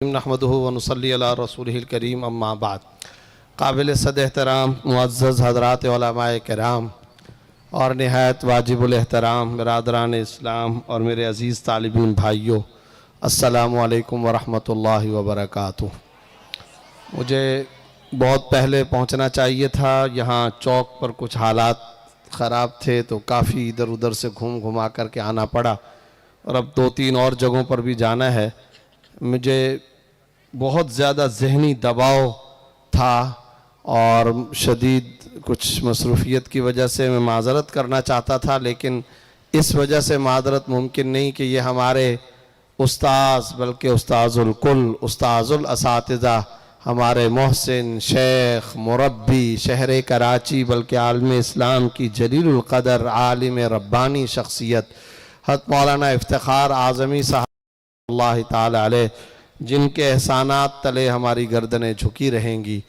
نحمدہ ونصلی علی رسولہ الکریم اما بعد۔ قابل صد احترام معزز حضرات علماء کرام اور نہایت واجب الاحترام برادران اسلام اور میرے عزیز طالبین بھائیوں، السلام علیکم ورحمۃ اللہ وبرکاتہ۔ مجھے بہت پہلے پہنچنا چاہیے تھا، یہاں چوک پر کچھ حالات خراب تھے تو کافی ادھر ادھر سے گھما کر کے آنا پڑا، اور اب 2-3 اور جگہوں پر بھی جانا ہے۔ مجھے بہت زیادہ ذہنی دباؤ تھا اور شدید کچھ مصروفیت کی وجہ سے میں معذرت کرنا چاہتا تھا، لیکن اس وجہ سے معذرت ممکن نہیں کہ یہ ہمارے استاذ بلکہ استاذ الکل، استاذ الاساتذہ، ہمارے محسن شیخ مربی شہر کراچی بلکہ عالم اسلام کی جلیل القدر عالم ربانی شخصیت حضرت مولانا افتخار اعظمی صاحب اللہ تعالی علیہ، جن کے احسانات تلے ہماری گردنیں جھکی رہیں گی،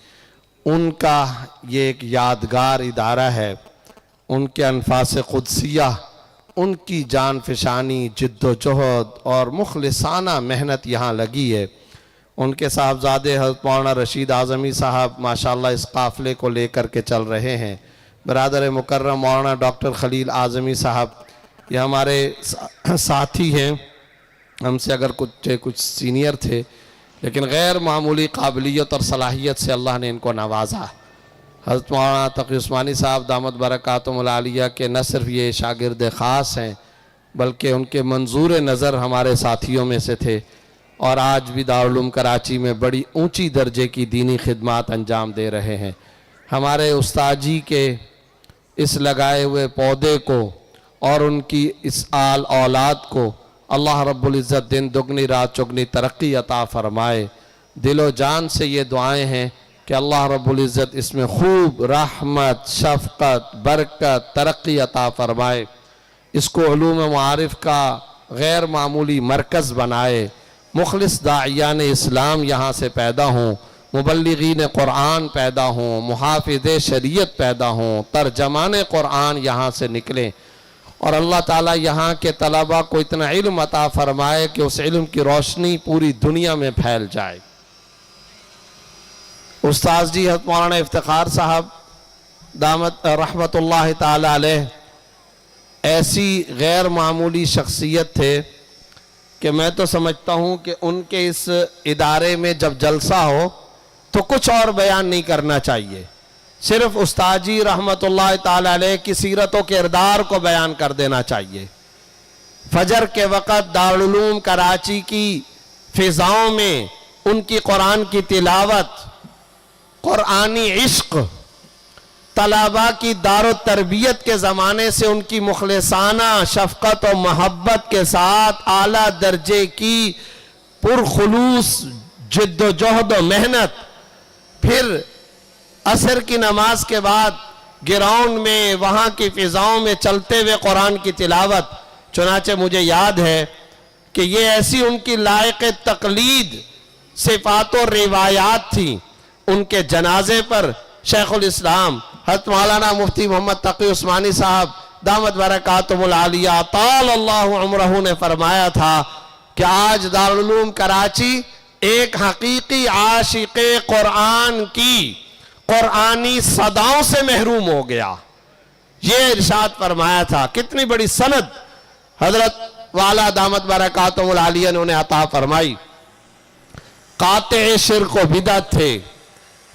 ان کا یہ ایک یادگار ادارہ ہے۔ ان کے انفاس قدسیہ، ان کی جان فشانی، جد و جہد اور مخلصانہ محنت یہاں لگی ہے۔ ان کے صاحبزادے حضرت مولانا رشید اعظمی صاحب ماشاءاللہ اس قافلے کو لے کر کے چل رہے ہیں۔ برادر مکرم مولانا ڈاکٹر خلیل اعظمی صاحب یہ ہمارے ساتھی ہیں، ہم سے اگر کچھ سینئر تھے، لیکن غیر معمولی قابلیت اور صلاحیت سے اللہ نے ان کو نوازا۔ حضرت مولانا تقی عثمانی صاحب دامت برکاتہم العالیہ کے نہ صرف یہ شاگرد خاص ہیں بلکہ ان کے منظور نظر ہمارے ساتھیوں میں سے تھے، اور آج بھی دارالعلوم کراچی میں بڑی اونچی درجے کی دینی خدمات انجام دے رہے ہیں۔ ہمارے استاد جی کے اس لگائے ہوئے پودے کو اور ان کی اس آل اولاد کو اللہ رب العزت دن دگنی رات چگنی ترقی عطا فرمائے۔ دل و جان سے یہ دعائیں ہیں کہ اللہ رب العزت اس میں خوب رحمت، شفقت، برکت، ترقی عطا فرمائے، اس کو علوم معارف کا غیر معمولی مرکز بنائے، مخلص داعیان اسلام یہاں سے پیدا ہوں، مبلغین قرآن پیدا ہوں، محافظ شریعت پیدا ہوں، ترجمان قرآن یہاں سے نکلیں، اور اللہ تعالیٰ یہاں کے طلباء کو اتنا علم عطا فرمائے کہ اس علم کی روشنی پوری دنیا میں پھیل جائے۔ استاذ جی حضرت مولانا افتخار صاحب دامت رحمت اللہ تعالی علیہ ایسی غیر معمولی شخصیت تھے کہ میں تو سمجھتا ہوں کہ ان کے اس ادارے میں جب جلسہ ہو تو کچھ اور بیان نہیں کرنا چاہیے، صرف استاد جی رحمت اللہ تعالی علیہ کی سیرت و کردار کو بیان کر دینا چاہیے۔ فجر کے وقت دارالعلوم کراچی کی فضاؤں میں ان کی قرآن کی تلاوت، قرآنی عشق، طلباء کی دار و تربیت کے زمانے سے ان کی مخلصانہ شفقت و محبت کے ساتھ اعلیٰ درجے کی پرخلوص جد و جہد و محنت، پھر عصر کی نماز کے بعد گراؤنڈ میں وہاں کی فضاؤں میں چلتے ہوئے قرآن کی تلاوت۔ چنانچہ مجھے یاد ہے کہ یہ ایسی ان کی لائق تقلید صفات و روایات تھیں۔ ان کے جنازے پر شیخ الاسلام حضرت مولانا مفتی محمد تقی عثمانی صاحب دامت برکاتہم العالیہ طال اللہ عمرہ نے فرمایا تھا کہ آج دارالعلوم کراچی ایک حقیقی عاشق قرآن کی قرآنی صداؤں سے محروم ہو گیا۔ یہ ارشاد فرمایا تھا۔ کتنی بڑی سند حضرت والا دامت برکاتہم العالیہ نے انہیں عطا فرمائی۔ قاطع شرک و بدعت تھے،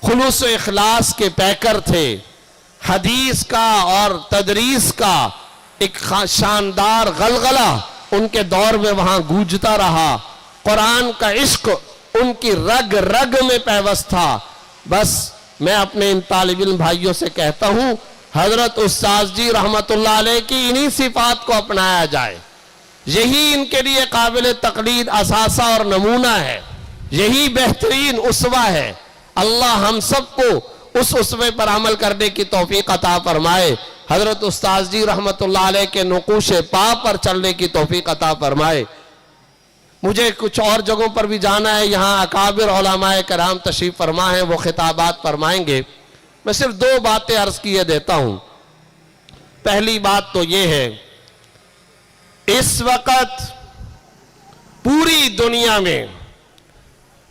خلوص و اخلاص کے پیکر تھے، حدیث کا اور تدریس کا ایک شاندار غلغلہ ان کے دور میں وہاں گونجتا رہا، قرآن کا عشق ان کی رگ رگ میں پیوست تھا۔ بس میں اپنے ان طالب علم بھائیوں سے کہتا ہوں، حضرت استاذ جی رحمت اللہ علیہ کی انہی صفات کو اپنایا جائے، یہی ان کے لیے قابل تقلید اساسہ اور نمونہ ہے، یہی بہترین اسوہ ہے۔ اللہ ہم سب کو اس اسوے پر عمل کرنے کی توفیق عطا فرمائے، حضرت استاذ جی رحمت اللہ علیہ کے نقوش پا پر چلنے کی توفیق عطا فرمائے۔ مجھے کچھ اور جگہوں پر بھی جانا ہے، یہاں اکابر علماء کرام تشریف فرما ہیں، وہ خطابات فرمائیں گے۔ میں صرف 2 باتیں عرض کیے دیتا ہوں۔ پہلی بات تو یہ ہے، اس وقت پوری دنیا میں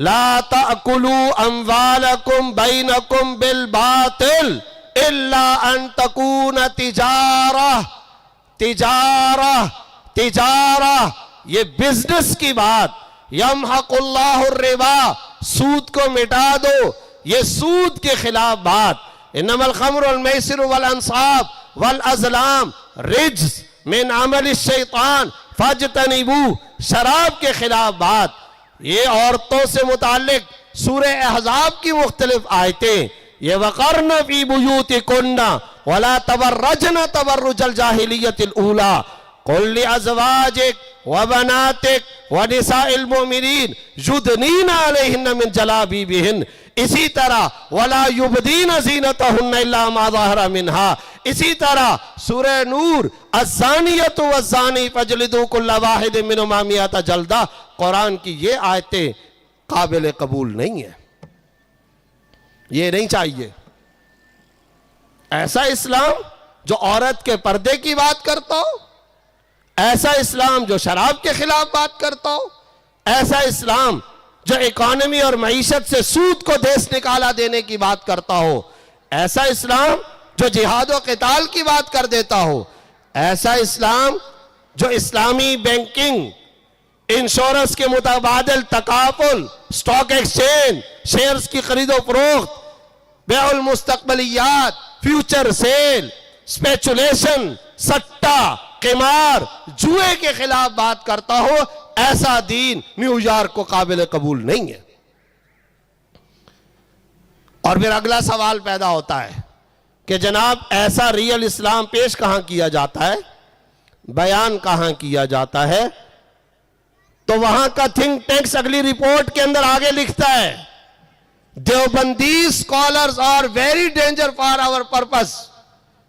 لا تأکلوا اموالکم بینکم بالباطل الا ان تکون تجارہ یہ بزنس کی بات. یمحق اللہ الربا، سود کو مٹا دو، یہ سود کے خلاف بات. انما الخمر والمیسر والانصاب والازلام رجس من عمل الشیطان فاجتنبوہ، شراب کے خلاف بات. یہ عورتوں سے متعلق سورہ احزاب کی مختلف آیتیں، یہ وقرن فی بیوتکن ولا تبرجن تبرج الجاہلیت الاولی قل لازواجک وبناتک ونساء المؤمنین یدنین علیہن من جلابیبہن. اسی طرح ولا یبدین زینتہن الا ما ظہر منہا. اسی طرح سورہ نور الزانیۃ والزانی فاجلدوا کل واحد منہما مئۃ جلدہ. قرآن کی یہ آیتیں قابل قبول نہیں ہیں، یہ نہیں چاہیے. ایسا اسلام جو عورت کے پردے کی بات کرتا ہو، ایسا اسلام جو شراب کے خلاف بات کرتا ہو، ایسا اسلام جو اکانومی اور معیشت سے سود کو دیس نکالا دینے کی بات کرتا ہو، ایسا اسلام جو جہاد و قتال کی بات کر دیتا ہو، ایسا اسلام جو اسلامی بینکنگ، انشورنس کے متبادل تکافل، سٹاک ایکسچینج، شیئرز کی خرید و فروخت، بیع المستقبلیات، فیوچر سیل، سپیچولیشن، سٹا، قمار، جوئے کے خلاف بات کرتا ہو، ایسا دین نیو یارک کو قابل قبول نہیں ہے. اور پھر اگلا سوال پیدا ہوتا ہے کہ جناب ایسا ریئل اسلام پیش کہاں کیا جاتا ہے، بیان کہاں کیا جاتا ہے؟ تو وہاں کا تھنک ٹینکس اگلی رپورٹ کے اندر آگے لکھتا ہے Deobandi scholars are very danger for our purpose.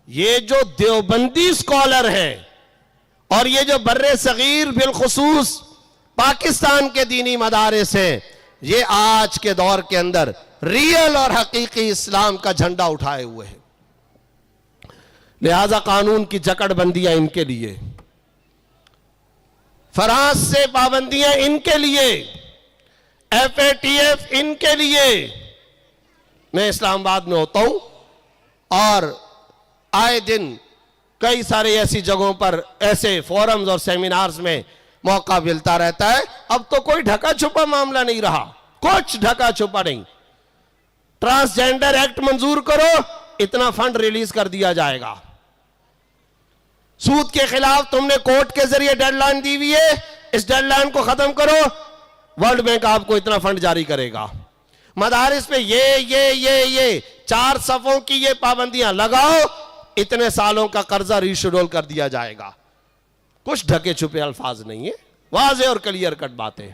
یہ جو دیوبندی اسکالر ہے اور یہ جو بر صغیر بالخصوص پاکستان کے دینی مدارس ہیں، یہ آج کے دور کے اندر ریئل اور حقیقی اسلام کا جھنڈا اٹھائے ہوئے ہیں. لہذا قانون کی جکڑ بندیاں ان کے لیے، فرانس سے پابندیاں ان کے لیے، FATF ان کے لیے. میں اسلام آباد میں ہوتا ہوں اور آئے دن کئی سارے ایسی جگہوں پر ایسے فورمز اور سیمینارز میں موقع ملتا رہتا ہے. اب تو کوئی ڈھکا چھپا معاملہ نہیں رہا، کچھ ڈھکا چھپا نہیں. ٹرانسجینڈر ایکٹ منظور کرو، اتنا فنڈ ریلیز کر دیا جائے گا. سود کے خلاف تم نے کورٹ کے ذریعے ڈیڈ لائن دی ہوئی ہے، اس ڈیڈ لائن کو ختم کرو، ورلڈ بینک آپ کو اتنا فنڈ جاری کرے گا. مدارس پہ یہ 4 صفوں کی یہ پابندیاں لگاؤ، اتنے سالوں کا قرضہ ریشیڈول کر دیا جائے گا. کچھ ڈھکے چھپے الفاظ نہیں ہیں، واضح اور کلیئر کٹ باتیں.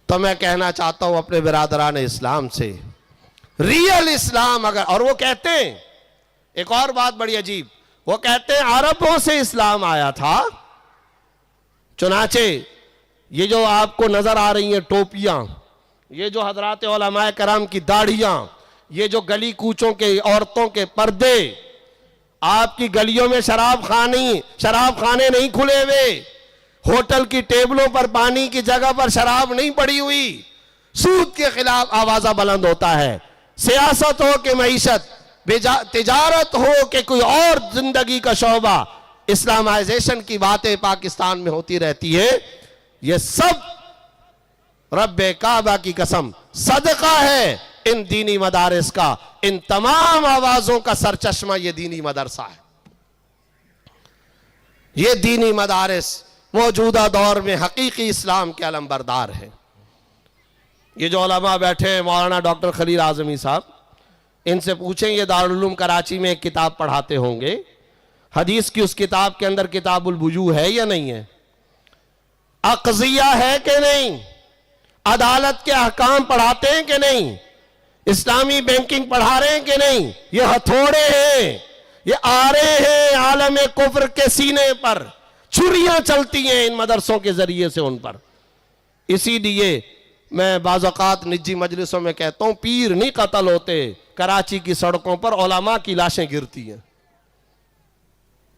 تو میں کہنا چاہتا ہوں اپنے برادران اسلام سے، ریئل اسلام اگر، اور وہ کہتے ہیں ایک اور بات بڑی عجیب، وہ کہتے ہیں عربوں سے اسلام آیا تھا. چنانچہ یہ جو آپ کو نظر آ رہی ہیں ٹوپیاں، یہ جو حضرات علماء کرام کی داڑھیاں، یہ جو گلی کوچوں کے عورتوں کے پردے، آپ کی گلیوں میں شراب خانے نہیں کھلے ہوئے، ہوٹل کی ٹیبلوں پر پانی کی جگہ پر شراب نہیں پڑی ہوئی. سود کے خلاف آوازہ بلند ہوتا ہے. سیاست ہو کہ معیشت، تجارت ہو کہ کوئی اور زندگی کا شعبہ، اسلامائزیشن کی باتیں پاکستان میں ہوتی رہتی ہے. یہ سب رب کعبہ کی قسم صدقہ ہے ان دینی مدارس کا. ان تمام آوازوں کا سرچشمہ یہ دینی مدرسہ ہے. یہ دینی مدارس موجودہ دور میں حقیقی اسلام کے علمبردار ہیں. یہ جو علماء بیٹھے ہیں، مولانا ڈاکٹر خلیل اعظمی صاحب، ان سے پوچھیں، یہ دارالعلوم کراچی میں ایک کتاب پڑھاتے ہوں گے، حدیث کی اس کتاب کے اندر کتاب البیوع ہے یا نہیں ہے؟ اقضیہ ہے کہ نہیں؟ عدالت کے احکام پڑھاتے ہیں کہ نہیں؟ اسلامی بینکنگ پڑھا رہے ہیں کہ نہیں؟ یہ ہتھوڑے ہیں، یہ آرے ہیں عالم کفر کے سینے پر، چھریاں چلتی ہیں ان مدرسوں کے ذریعے سے ان پر. اسی لیے میں بعض اوقات نجی مجلسوں میں کہتا ہوں، پیر نہیں قتل ہوتے، کراچی کی سڑکوں پر علماء کی لاشیں گرتی ہیں.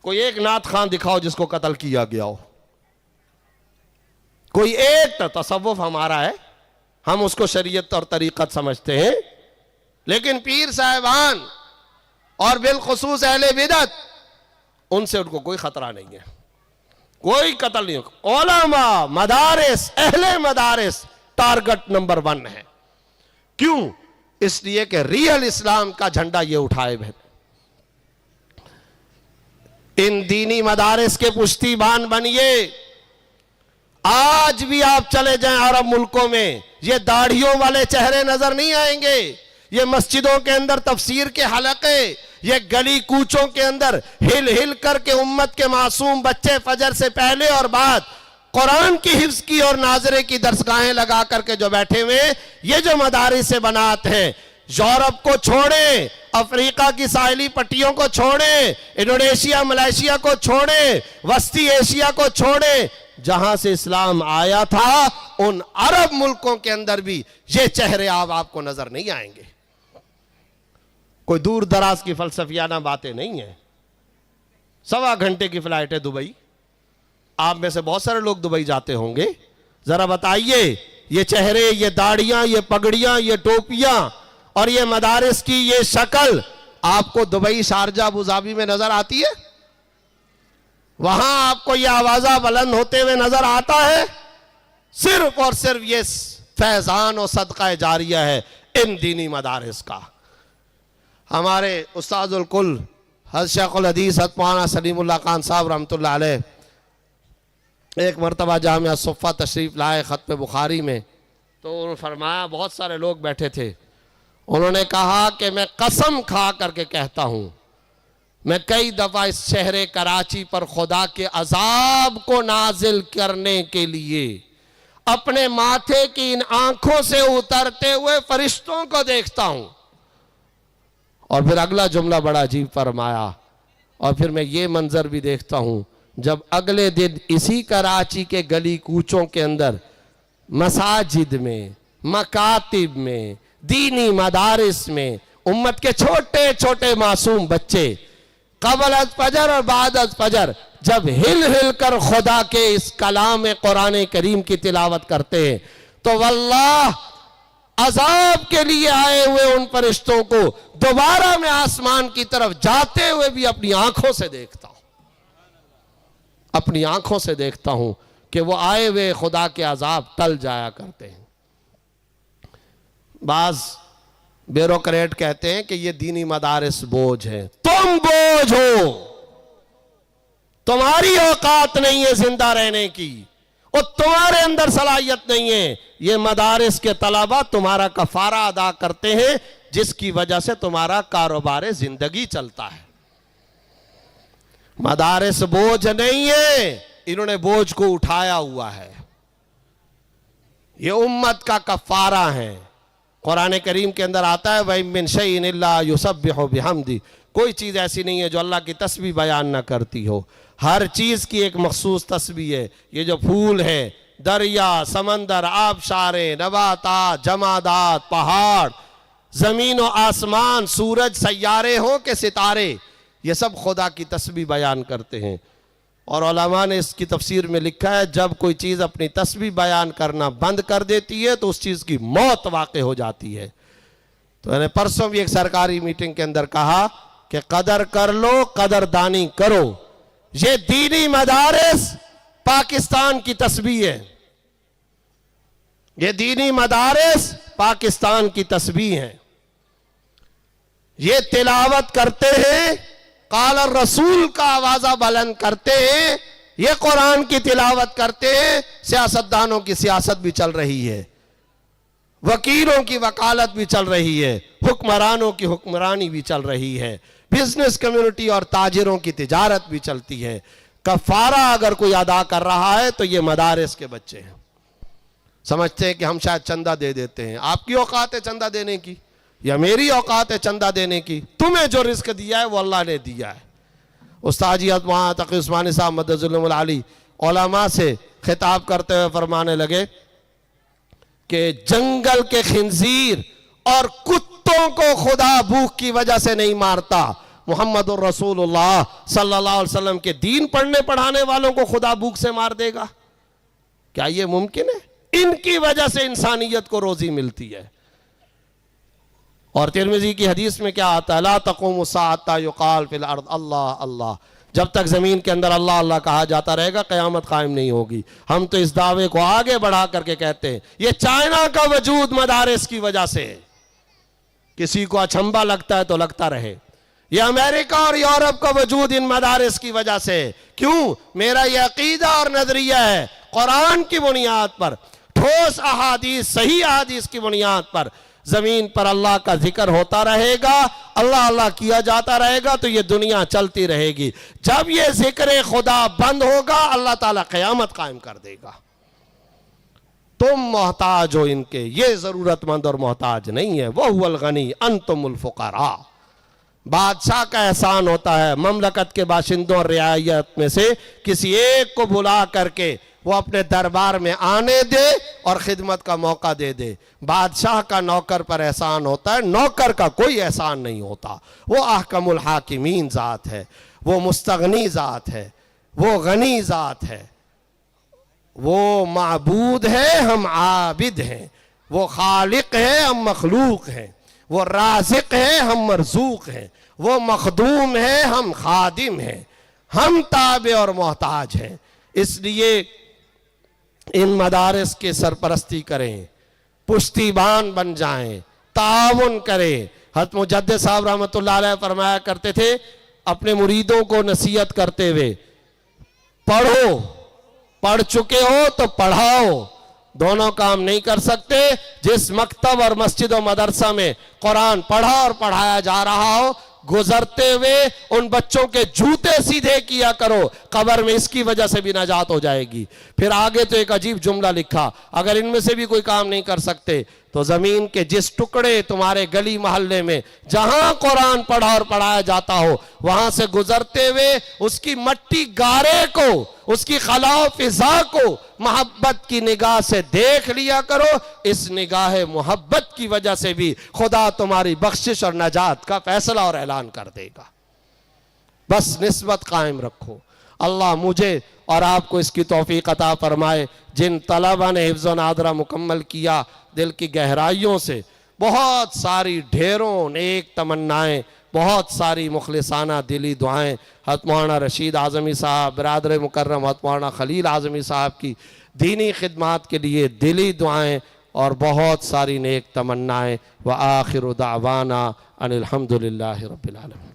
کوئی ایک نعت خان دکھاؤ جس کو قتل کیا گیا ہو. کوئی ایک تصوف ہمارا ہے، ہم اس کو شریعت اور طریقت سمجھتے ہیں، لیکن پیر صاحبان اور بالخصوص اہل بدعت، ان سے ان کو کوئی خطرہ نہیں ہے، کوئی قتل نہیں ہوگا۔ علماء، مدارس، اہل مدارس ٹارگٹ نمبر 1 ہے۔ کیوں؟ اس لیے کہ ریئل اسلام کا جھنڈا یہ اٹھائے ہوئے۔ ان دینی مدارس کے پشتیبان بنیے۔ آج بھی آپ چلے جائیں عرب ملکوں میں، یہ داڑھیوں والے چہرے نظر نہیں آئیں گے، یہ مسجدوں کے اندر تفسیر کے حلقے، یہ گلی کوچوں کے اندر ہل ہل کر کے امت کے معصوم بچے فجر سے پہلے اور بعد قرآن کی حفظ کی اور ناظرے کی درسگاہیں لگا کر کے جو بیٹھے ہوئے، یہ جو مدارس بنات ہیں، یورپ کو چھوڑیں، افریقہ کی ساحلی پٹیوں کو چھوڑیں، انڈونیشیا ملائیشیا کو چھوڑیں، وسطی ایشیا کو چھوڑیں، جہاں سے اسلام آیا تھا ان عرب ملکوں کے اندر بھی یہ چہرے آپ کو نظر نہیں آئیں گے۔ کوئی دور دراز کی فلسفیانہ باتیں نہیں ہیں۔ 1.25 گھنٹے کی فلائٹ ہے دبئی، آپ میں سے بہت سارے لوگ دبئی جاتے ہوں گے، ذرا بتائیے یہ چہرے، یہ داڑیاں، یہ پگڑیاں، یہ ٹوپیاں اور یہ مدارس کی یہ شکل آپ کو دبئی، شارجہ، ابوظہبی میں نظر آتی ہے؟ وہاں آپ کو یہ آوازہ بلند ہوتے ہوئے نظر آتا ہے؟ صرف اور صرف یہ فیضان و صدقہ جاریہ ہے ان دینی مدارس کا۔ ہمارے استاد الکل حضرت شیخ الحدیث حضرت مولانا سلیم اللہ خان صاحب رحمۃ اللہ علیہ ایک مرتبہ جامعہ صفہ تشریف لائے ختم بخاری میں، تو انہوں نے فرمایا، بہت سارے لوگ بیٹھے تھے، انہوں نے کہا کہ میں قسم کھا کر کے کہتا ہوں، میں کئی دفعہ اس شہر کراچی پر خدا کے عذاب کو نازل کرنے کے لیے اپنے ماتھے کی ان آنکھوں سے اترتے ہوئے فرشتوں کو دیکھتا ہوں۔ اور پھر اگلا جملہ بڑا عجیب فرمایا، اور پھر میں یہ منظر بھی دیکھتا ہوں جب اگلے دن اسی کراچی کے گلی کوچوں کے اندر مساجد میں، مکاتب میں، دینی مدارس میں امت کے چھوٹے چھوٹے معصوم بچے قبل از فجر اور بعد از فجر جب ہل ہل کر خدا کے اس کلام قرآن کریم کی تلاوت کرتے ہیں، تو واللہ عذاب کے لیے آئے ہوئے ان فرشتوں کو دوبارہ میں آسمان کی طرف جاتے ہوئے بھی اپنی آنکھوں سے دیکھتا ہوں، اپنی آنکھوں سے دیکھتا ہوں کہ وہ آئے ہوئے خدا کے عذاب ٹل جایا کرتے ہیں۔ بعض بیوروکریٹ کہتے ہیں کہ یہ دینی مدارس بوجھ ہیں۔ تم بوجھ ہو، تمہاری اوقات نہیں ہے زندہ رہنے کی، اور تمہارے اندر صلاحیت نہیں ہے۔ یہ مدارس کے طلبہ تمہارا کفارہ ادا کرتے ہیں، جس کی وجہ سے تمہارا کاروبار زندگی چلتا ہے۔ مدارس بوجھ نہیں ہے، انہوں نے بوجھ کو اٹھایا ہوا ہے، یہ امت کا کفارہ ہے۔ قرآن کریم کے اندر آتا ہے وَإِن مِّن شَيْءٍ إِلَّا يُسَبِّحُ بِحَمْدِهِ، کوئی چیز ایسی نہیں ہے جو اللہ کی تسبیح بیان نہ کرتی ہو، ہر چیز کی ایک مخصوص تسبیح ہے۔ یہ جو پھول ہے، دریا، سمندر، آبشاریں، نباتات، جمادات، پہاڑ، زمین و آسمان، سورج، سیارے ہوں کہ ستارے، یہ سب خدا کی تسبیح بیان کرتے ہیں۔ اور علماء نے اس کی تفسیر میں لکھا ہے جب کوئی چیز اپنی تسبیح بیان کرنا بند کر دیتی ہے تو اس چیز کی موت واقع ہو جاتی ہے۔ تو میں نے پرسوں بھی ایک سرکاری میٹنگ کے اندر کہا کہ قدر کر لو، قدردانی کرو۔ یہ دینی مدارس پاکستان کی تسبیح ہے، یہ دینی مدارس پاکستان کی تسبیح ہیں۔ یہ تلاوت کرتے ہیں، قال الرسول کا آوازہ بلند کرتے ہیں، یہ قرآن کی تلاوت کرتے ہیں، سیاستدانوں کی سیاست بھی چل رہی ہے، وکیلوں کی وکالت بھی چل رہی ہے، حکمرانوں کی حکمرانی بھی چل رہی ہے، بزنس کمیونٹی اور تاجروں کی تجارت بھی چلتی ہے۔ کفارہ اگر کوئی ادا کر رہا ہے تو یہ مدارس کے بچے ہیں۔ سمجھتے ہیں کہ ہم شاید چندہ دے دیتے ہیں، آپ کی اوقات ہے چندہ دینے کی یا میری اوقات ہے چندہ دینے کی؟ تمہیں جو رزق دیا ہے وہ اللہ نے دیا ہے۔ استاد جی مولانا تقی عثمانی صاحب مدد ظلم العالی علماء سے خطاب کرتے ہوئے فرمانے لگے کہ جنگل کے خنزیر اور کتوں کو خدا بھوک کی وجہ سے نہیں مارتا، محمد الرسول اللہ صلی اللہ علیہ وسلم کے دین پڑھنے پڑھانے والوں کو خدا بھوک سے مار دے گا؟ کیا یہ ممکن ہے؟ ان کی وجہ سے انسانیت کو روزی ملتی ہے۔ اور ترمذی کی حدیث میں کیا آتا ہے؟ لا تقوم الساعة حتى يقال في الارض اللہ اللہ، جب تک زمین کے اندر اللہ اللہ کہا جاتا رہے گا قیامت قائم نہیں ہوگی۔ ہم تو اس دعوے کو آگے بڑھا کر کے کہتے ہیں یہ چائنا کا وجود مدارس کی وجہ سے، کسی کو اچھمبا لگتا ہے تو لگتا رہے، یہ امریکہ اور یورپ کا وجود ان مدارس کی وجہ سے۔ کیوں؟ میرا یہ عقیدہ اور نظریہ ہے، قرآن کی بنیاد پر، ٹھوس احادیث، صحیح احادیث کی بنیاد پر زمین پر اللہ کا ذکر ہوتا رہے گا، اللہ اللہ کیا جاتا رہے گا تو یہ دنیا چلتی رہے گی۔ جب یہ ذکر خدا بند ہوگا اللہ تعالیٰ قیامت قائم کر دے گا۔ تم محتاج ہو ان کے، یہ ضرورت مند اور محتاج نہیں ہے۔ وَهُوَ الْغَنِيُّ أَنْتُمُ الْفُقَرَاءُ۔ بادشاہ کا احسان ہوتا ہے مملکت کے باشندوں اور رعایت میں سے کسی ایک کو بلا کر کے وہ اپنے دربار میں آنے دے اور خدمت کا موقع دے دے۔ بادشاہ کا نوکر پر احسان ہوتا ہے، نوکر کا کوئی احسان نہیں ہوتا۔ وہ احکم الحاکمین ذات ہے، وہ مستغنی ذات ہے، وہ غنی ذات ہے، وہ معبود ہے ہم عابد ہیں، وہ خالق ہے ہم مخلوق ہیں، وہ رازق ہے ہم مرزوق ہیں، وہ مخدوم ہے ہم خادم ہیں، ہم تابع اور محتاج ہیں۔ اس لیے ان مدارس کے سرپرستی کریں، پشتیبان بن جائیں، تعاون کریں۔ حضرت مجدد صاحب رحمۃ اللہ علیہ فرمایا کرتے تھے اپنے مریدوں کو نصیحت کرتے ہوئے، پڑھو، پڑھ چکے ہو تو پڑھاؤ، دونوں کام نہیں کر سکتے۔ جس مکتب اور مسجد و مدرسہ میں قرآن پڑھا اور پڑھایا جا رہا ہو، گزرتے ہوئے ان بچوں کے جوتے سیدھے کیا کرو، قبر میں اس کی وجہ سے بھی نجات ہو جائے گی۔ پھر آگے تو ایک عجیب جملہ لکھا، اگر ان میں سے بھی کوئی کام نہیں کر سکتے تو زمین کے جس ٹکڑے تمہارے گلی محلے میں جہاں قرآن پڑھا اور پڑھایا جاتا ہو وہاں سے گزرتے ہوئے اس کی مٹی گارے کو، اس کی خلا و فضا کو محبت کی نگاہ سے دیکھ لیا کرو۔ اس نگاہ محبت کی وجہ سے بھی خدا تمہاری بخشش اور نجات کا فیصلہ اور اعلان کر دے گا۔ بس نسبت قائم رکھو۔ اللہ مجھے اور آپ کو اس کی توفیق عطا فرمائے۔ جن طلبہ نے حفظ و نادرہ مکمل کیا، دل کی گہرائیوں سے بہت ساری ڈھیروں نیک تمنائیں، بہت ساری مخلصانہ دلی دعائیں، حضرت مولانا رشید اعظمی صاحب، برادر مکرم حضرت مولانا خلیل اعظمی صاحب کی دینی خدمات کے لیے دلی دعائیں اور بہت ساری نیک تمنائیں۔ وآخر دعوانا ان الحمدللہ رب العالمین۔